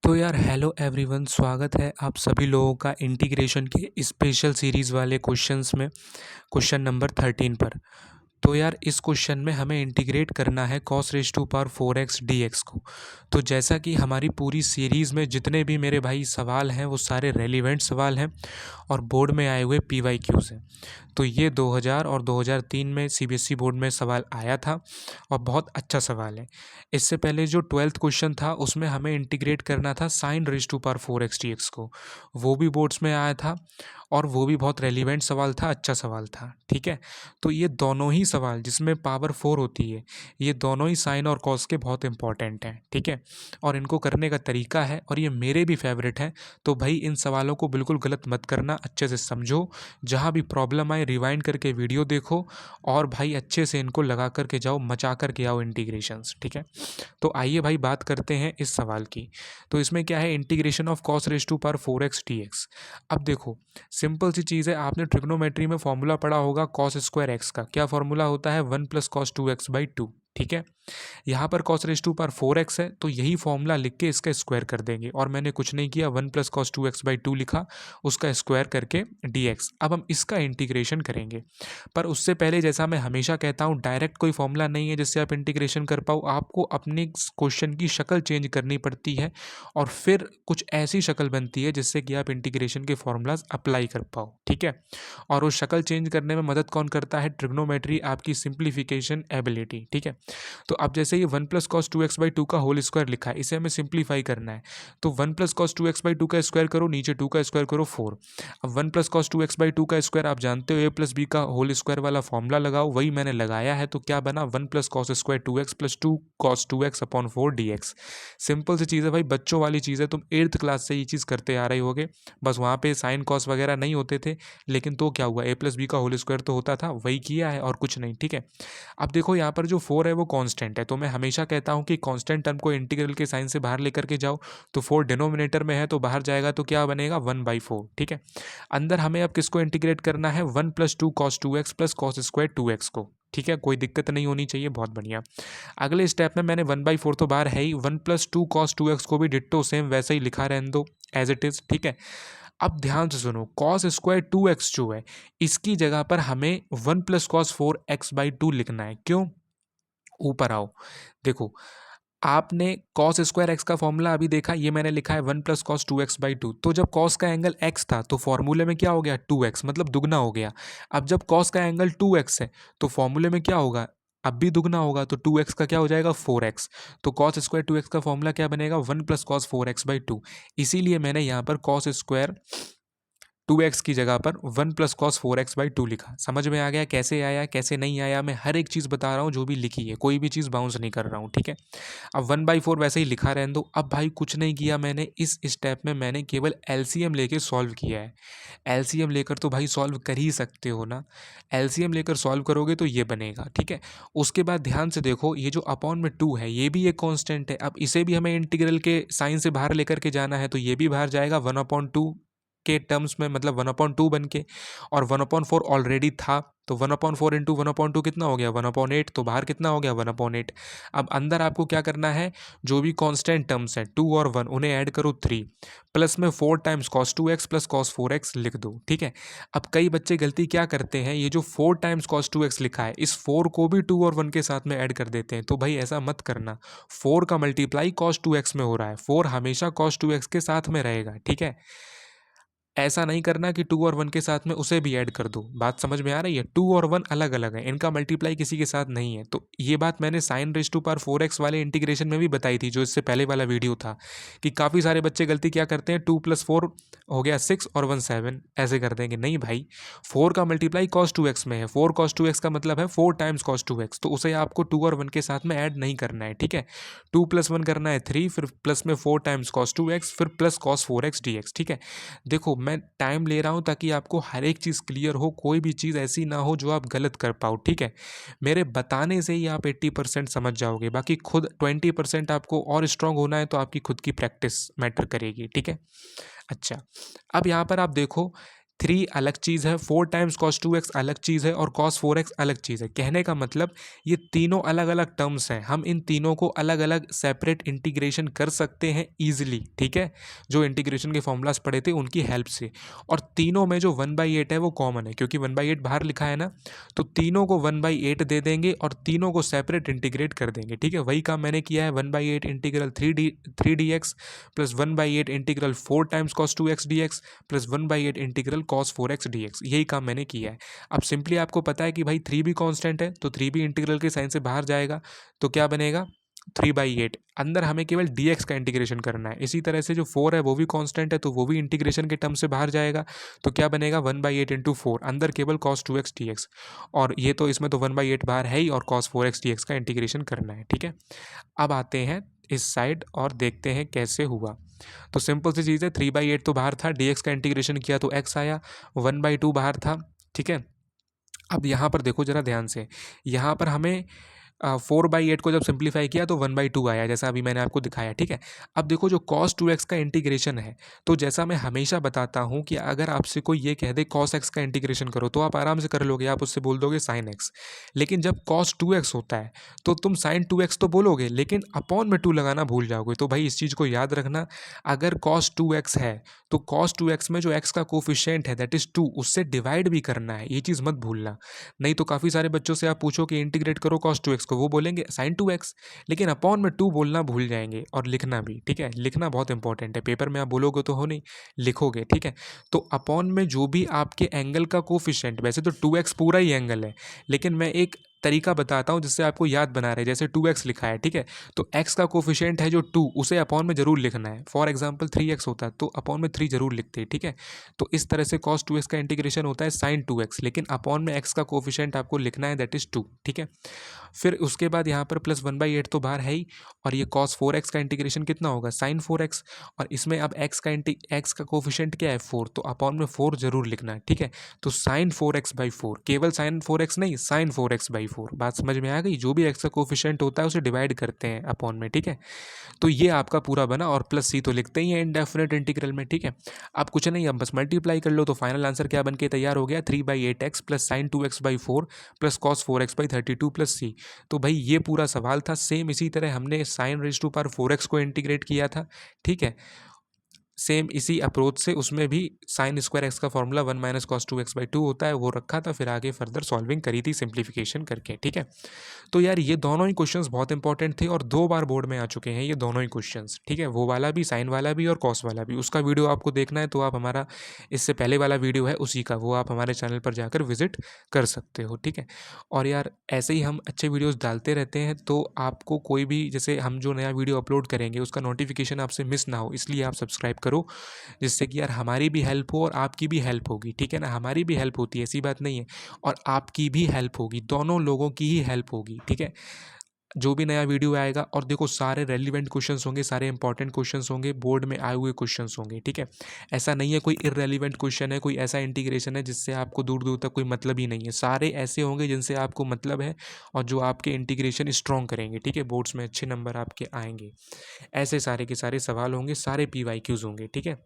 तो यार hello everyone, स्वागत है आप सभी लोगों का इंटीग्रेशन के स्पेशल सीरीज़ वाले क्वेश्चंस में क्वेश्चन नंबर 13 पर। तो यार इस क्वेश्चन में हमें इंटीग्रेट करना है cos raise to power 4x dx को। तो जैसा कि हमारी पूरी सीरीज़ में जितने भी मेरे भाई सवाल हैं वो सारे रेलिवेंट सवाल हैं और बोर्ड में आए हुए PYQs हैं। तो ये 2000 और 2003 में CBSE बोर्ड में सवाल आया था और बहुत अच्छा सवाल है। इससे पहले जो 12th क्वेश्चन था उसमें हमें इंटीग्रेट करना था sin raise to power 4x dx को, वो भी बोर्ड्स में आया था और वो भी बहुत रेलिवेंट सवाल था, अच्छा सवाल था। ठीक है, तो ये दोनों ही सवाल जिसमें पावर 4 होती है, ये दोनों ही साइन और कॉस के बहुत इंपॉर्टेंट हैं। ठीक है, और इनको करने का तरीका है और ये मेरे भी फेवरेट हैं। तो भाई इन सवालों को बिल्कुल गलत मत करना, अच्छे से समझो, जहाँ भी प्रॉब्लम आए रिवाइंड करके वीडियो देखो और भाई अच्छे से इनको लगा करके जाओ, मचा करके आओ इंटीग्रेशंस। ठीक है, तो आइए भाई बात करते हैं इस सवाल की। तो इसमें क्या है, integration of cos raise to power 4x dx। अब देखो सिंपल सी चीज़ है, आपने ट्रिग्नोमेट्री में फॉर्मूला पढ़ा होगा कॉस स्क्वायर एक्स का। क्या फॉर्मूला होता है, 1 प्लस कॉस 2x/2। ठीक है, यहाँ पर cos raise to power 4x है तो यही फॉर्मूला लिख के इसका स्क्वायर कर देंगे और मैंने कुछ नहीं किया, 1 प्लस कॉस 2x/2 लिखा, उसका स्क्वायर करके dx। अब हम इसका इंटीग्रेशन करेंगे, पर उससे पहले जैसा मैं हमेशा कहता हूँ, डायरेक्ट कोई फॉर्मूला नहीं है जिससे आप इंटीग्रेशन कर पाओ, आपको अपने क्वेश्चन की शक्ल चेंज करनी पड़ती है और फिर कुछ ऐसी शक्ल बनती है जिससे कि आप इंटीग्रेशन के फॉर्मूलाज अप्लाई कर पाओ। ठीक है, और वो शक्ल चेंज करने में मदद कौन करता है, ट्रिग्नोमेट्री, आपकी सिंप्लीफिकेशन एबिलिटी। ठीक है, तो अब जैसे ये 1 प्लस कॉस 2x/2 का होल स्क्वायर लिखा है, इसे हमें सिंप्लीफाई करना है। तो 1 प्लस कॉस 2x/2 का स्क्वायर करो, नीचे 2 का स्क्वायर करो 4। अब 1 प्लस कॉस 2x/2 का स्क्वायर आप जानते हो, a प्लस बी का होल स्क्वायर वाला फॉर्मूला लगाओ, वही मैंने लगाया है। तो क्या बना, 1 plus cos square 2x plus 2 cos 2x/4 dx। Simple सी चीज़ है भाई, बच्चों वाली चीज़ है, तुम 8th क्लास से ये चीज़ करते आ रहे होगे। बस वहाँ पे साइन कॉस वगैरह नहीं होते थे, लेकिन तो क्या हुआ, a प्लस बी का होल स्क्वायर तो होता था, वही किया है और कुछ नहीं। ठीक है, अब देखो यहाँ पर जो 4 है वो कांस्टेंट है, तो मैं हमेशा कहता हूँ कि कांस्टेंट टर्म को इंटीग्रल के साइन से बाहर लेकर के जाओ। तो 4 डिनोमिनेटर में है तो बाहर जाएगा तो क्या बनेगा, 1/4। ठीक है, अंदर हमें अब किसको इंटीग्रेट करना है, 1 plus 2 cos 2x plus cos square 2x को। ठीक है, कोई दिक्कत नहीं होनी चाहिए, बहुत बढ़िया। अगले स्टेप में मैंने 1/4 तो बाहर है ही, 1 प्लस 2 कॉस 2x को भी डिट्टो सेम वैसे ही लिखा रहने दो एज इट इज। ठीक है, अब ध्यान से सुनो, कॉस स्क्वायर 2x जो है इसकी जगह पर हमें 1 प्लस कॉस 4x/2 लिखना है। क्यों, ऊपर आओ, देखो आपने कॉस स्क्वायर एक्स का फॉर्मूला अभी देखा, ये मैंने लिखा है 1 प्लस कॉस 2x/2। तो जब कॉस का एंगल x था तो फॉर्मूले में क्या हो गया, 2x, मतलब दुगना हो गया। अब जब कॉस का एंगल 2x है तो फॉर्मूले में क्या होगा, अब भी दुगना होगा, तो 2x का क्या हो जाएगा, 4x। तो कॉस स्क्वायर 2x का फॉर्मूला क्या बनेगा, 1 प्लस कॉस 4x/2। इसीलिए मैंने यहाँ पर कॉस स्क्वायर 2x की जगह पर 1 प्लस कॉस 4x/2 लिखा। समझ में आ गया कैसे आया कैसे नहीं आया, मैं हर एक चीज़ बता रहा हूँ जो भी लिखी है, कोई भी चीज़ बाउंस नहीं कर रहा हूँ। ठीक है, अब 1/4 वैसे ही लिखा रहने दो। अब भाई कुछ नहीं किया मैंने, इस स्टेप में मैंने केवल एलसीएम लेके सॉल्व किया है। एलसीएम लेकर तो भाई सॉल्व कर ही सकते हो ना, एलसीएम लेकर सॉल्व करोगे तो ये बनेगा। ठीक है, उसके बाद ध्यान से देखो, ये जो अपॉन में 2 है ये भी एक कांस्टेंट है। अब इसे भी हमें इंटीग्रल के साइन से बाहर लेकर के जाना है, तो ये भी बाहर जाएगा 1/2 के टर्म्स में, मतलब 1/2 बन के, और 1/4 ऑलरेडी था, तो 1/4 इंटू 1/2 कितना हो गया, 1/8। तो बाहर कितना हो गया, 1/8। अब अंदर आपको क्या करना है, जो भी कांस्टेंट टर्म्स हैं 2 और 1 उन्हें ऐड करो 3, प्लस में 4 times cos 2x plus cos 4x लिख दो। ठीक है, अब कई बच्चे गलती क्या करते हैं, ये जो 4 टाइम्स कॉस 2x लिखा है इस 4 को भी 2 और 1 के साथ में ऐड कर देते हैं। तो भाई ऐसा मत करना, 4 का मल्टीप्लाई कॉस 2x में हो रहा है, 4 हमेशा कॉस 2x के साथ में रहेगा। ठीक है, ऐसा नहीं करना कि 2 और 1 के साथ में उसे भी ऐड कर दो। बात समझ में आ रही है, 2 और 1 अलग अलग है, इनका मल्टीप्लाई किसी के साथ नहीं है। तो ये बात मैंने sign raise to power 4x वाले इंटीग्रेशन में भी बताई थी, जो इससे पहले वाला वीडियो था, कि काफ़ी सारे बच्चे गलती क्या करते हैं, 2 + 4 हो गया 6 और 1 7 ऐसे कर देंगे। नहीं भाई, 4 का मल्टीप्लाई कॉस 2x में है, 4 कॉस 2x का मतलब है 4 टाइम्स कॉस 2x, तो उसे आपको 2 और 1 के साथ में ऐड नहीं करना है। ठीक है, 2 + 1 करना है 3, फिर प्लस में 4 टाइम्स कॉस 2x, फिर प्लस कॉस 4x dx। ठीक है, देखो मैं टाइम ले रहा हूँ ताकि आपको हर एक चीज़ क्लियर हो, कोई भी चीज़ ऐसी ना हो जो आप गलत कर पाओ। ठीक है, मेरे बताने से ही आप 80% समझ जाओगे, बाकी खुद 20% आपको और स्ट्रांग होना है, तो आपकी खुद की प्रैक्टिस मैटर करेगी। ठीक है, अच्छा अब यहाँ पर आप देखो 3 अलग चीज़ है, 4 टाइम्स cos 2x अलग चीज़ है और cos 4x अलग चीज़ है। कहने का मतलब ये तीनों अलग-अलग टर्म्स हैं। हम इन तीनों को अलग-अलग सेपरेट इंटीग्रेशन कर सकते हैं ईज़िली, ठीक है? जो इंटीग्रेशन के फॉर्मूलाज़ पढ़े थे उनकी हेल्प से। और तीनों में जो 1/8 है वो कॉमन है, क्योंकि 1/8 बाहर लिखा है ना, तो तीनों को 1/8 दे देंगे और तीनों को सेपरेट इंटीग्रेट कर देंगे, ठीक है? वही काम मैंने किया है। 1/8 integral 3dx plus 1/8 integral 4 times cos 2x dx plus 1/8 integral cos 4x dx, यही काम मैंने किया है। अब सिंपली आपको पता है कि भाई 3 भी कांस्टेंट है, तो 3 भी इंटीग्रल के साइन से बाहर जाएगा, तो क्या बनेगा 3/8। अंदर हमें केवल dx का इंटीग्रेशन करना है। इसी तरह से जो 4 है वो भी कांस्टेंट है, तो वो भी इंटीग्रेशन के टर्म से बाहर जाएगा, तो क्या बनेगा 1/8 इंटू 4, अंदर केवल cos 2x dx। और ये तो इसमें तो 1/8 बाहर है ही, और cos 4x dx का इंटीग्रेशन करना है, ठीक है? अब आते हैं इस साइड और देखते हैं कैसे हुआ। तो सिंपल सी चीज़ है, 3/8 तो बाहर था, dx का इंटीग्रेशन किया तो x आया, 1/2 बाहर था, ठीक है? अब यहाँ पर देखो जरा ध्यान से, यहाँ पर हमें 4/8 को जब सिंप्लीफाई किया तो 1/2 आया, जैसा अभी मैंने आपको दिखाया, ठीक है? अब देखो जो cos 2x का इंटीग्रेशन है, तो जैसा मैं हमेशा बताता हूँ कि अगर आपसे कोई ये कह दे cos x का इंटीग्रेशन करो, तो आप आराम से कर लोगे, आप उससे बोल दोगे sin x। लेकिन जब cos 2x होता है, तो तुम sin 2x तो बोलोगे, लेकिन अपॉन में 2 लगाना भूल जाओगे। तो भाई इस चीज़ को याद रखना, अगर cos 2x है, तो cos 2x में जो x का कोफिशिएंट है दैट इज़ 2, उससे डिवाइड भी करना है, ये चीज़ मत भूलना। नहीं तो काफ़ी सारे बच्चों से आप पूछो कि इंटीग्रेट करो cos 2x को, वो बोलेंगे sin 2x, लेकिन अपॉन में 2 बोलना भूल जाएंगे, और लिखना भी, ठीक है? लिखना बहुत इंपॉर्टेंट है, पेपर में आप बोलोगे तो हो नहीं, लिखोगे, ठीक है? तो अपॉन में जो भी आपके एंगल का कोफिशिएंट, वैसे तो 2x पूरा ही एंगल है, लेकिन मैं एक तरीका बताता हूँ जिससे आपको याद बना रहे, जैसे 2x लिखा है, ठीक है? तो x का कोफिशिएंट है जो 2, उसे अपॉन में जरूर लिखना है। फॉर एग्जांपल 3x होता है तो अपॉन में 3 जरूर लिखते हैं, ठीक है? तो इस तरह से cos 2x का इंटीग्रेशन होता है sin 2x, लेकिन अपॉन में x का कोफिशिएंट आपको लिखना है दैट इज 2, ठीक है? फिर उसके बाद यहाँ पर प्लस 1/8 तो बाहर है ही, और ये cos 4x का इंटीग्रेशन कितना होगा sin 4x, और इसमें अब x का कोफिशिएंट क्या है 4, तो अपॉन में 4 जरूर लिखना है, ठीक है? तो sin 4x/4, केवल sin 4x नहीं, sin 4x/4। बात समझ में आ गई? जो भी x का कोफिशिएंट होता है उसे डिवाइड करते हैं अपॉन में, ठीक है? तो ये आपका पूरा बना, और प्लस c तो लिखते ही हैं इनडेफिनेट इंटीग्रल में, ठीक है? अब कुछ नहीं, अब बस मल्टीप्लाई कर लो, तो फाइनल आंसर क्या बन के तैयार हो गया 3/8x plus sin 2x/4 plus cos 4x/32 plus c। तो भाई ये पूरा सवाल था। सेम इसी तरह हमने sin raise to power 4x को इंटीग्रेट किया था, ठीक है? सेम इसी अप्रोच से उसमें भी साइन स्क्वायर एक्स का फॉर्मूला 1 माइनस कॉस 2x/2 होता है, वो रखा था, फिर आगे फर्दर सॉल्विंग करी थी सिंप्लीफिकेशन करके, ठीक है? तो यार ये दोनों ही क्वेश्चंस बहुत इंपॉर्टेंट थे, और 2 बार बोर्ड में आ चुके हैं ये दोनों ही क्वेश्चंस, ठीक है? वो वाला भी, साइन वाला भी और कॉस वाला भी। उसका वीडियो आपको देखना है तो आप हमारा इससे पहले वाला वीडियो है उसी का, वो आप हमारे चैनल पर जाकर विजिट कर सकते हो, ठीक है? और यार ऐसे ही हम अच्छे वीडियोज़ डालते रहते हैं, तो आपको कोई भी, जैसे हम जो नया वीडियो अपलोड करेंगे उसका नोटिफिकेशन आपसे मिस ना हो, इसलिए आप सब्सक्राइब करो, जिससे कि यार हमारी भी हेल्प हो और आपकी भी हेल्प होगी, ठीक है ना? हमारी भी हेल्प होती है, ऐसी बात नहीं है, और आपकी भी हेल्प होगी, दोनों लोगों की ही हेल्प होगी, ठीक है? जो भी नया वीडियो आएगा, और देखो सारे रेलिवेंट क्वेश्चंस होंगे, सारे इंपॉर्टेंट क्वेश्चंस होंगे, बोर्ड में आए हुए क्वेश्चंस होंगे, ठीक है? ऐसा नहीं है कोई इररेलिवेंट क्वेश्चन है, कोई ऐसा इंटीग्रेशन है जिससे आपको दूर दूर तक कोई मतलब ही नहीं है। सारे ऐसे होंगे जिनसे आपको मतलब है, और जो आपके इंटीग्रेशन स्ट्रॉन्ग करेंगे, ठीक है? बोर्ड्स में अच्छे नंबर आपके आएंगे। ऐसे सारे के सारे सवाल होंगे, सारे PYQs होंगे, ठीक है?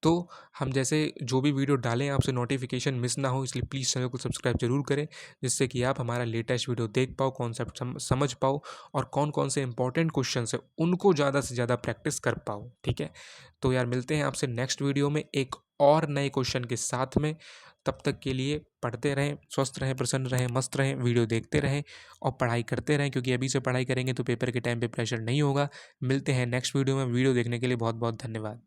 तो हम जैसे जो भी वीडियो डालें आपसे नोटिफिकेशन मिस ना हो, इसलिए प्लीज़ चैनल को सब्सक्राइब जरूर करें, जिससे कि आप हमारा लेटेस्ट वीडियो देख पाओ, कॉन्सेप्ट समझ पाओ, और कौन कौन से इंपॉर्टेंट क्वेश्चन है उनको ज़्यादा से ज़्यादा प्रैक्टिस कर पाओ, ठीक है? तो यार मिलते हैं आपसे नेक्स्ट वीडियो में एक और नए क्वेश्चन के साथ में। तब तक के लिए पढ़ते रहें, स्वस्थ रहें, प्रसन्न रहें, मस्त रहें, वीडियो देखते रहें और पढ़ाई करते रहें, क्योंकि अभी से पढ़ाई करेंगे तो पेपर के टाइम पे प्रेशर नहीं होगा। मिलते हैं नेक्स्ट वीडियो में। वीडियो देखने के लिए बहुत बहुत धन्यवाद।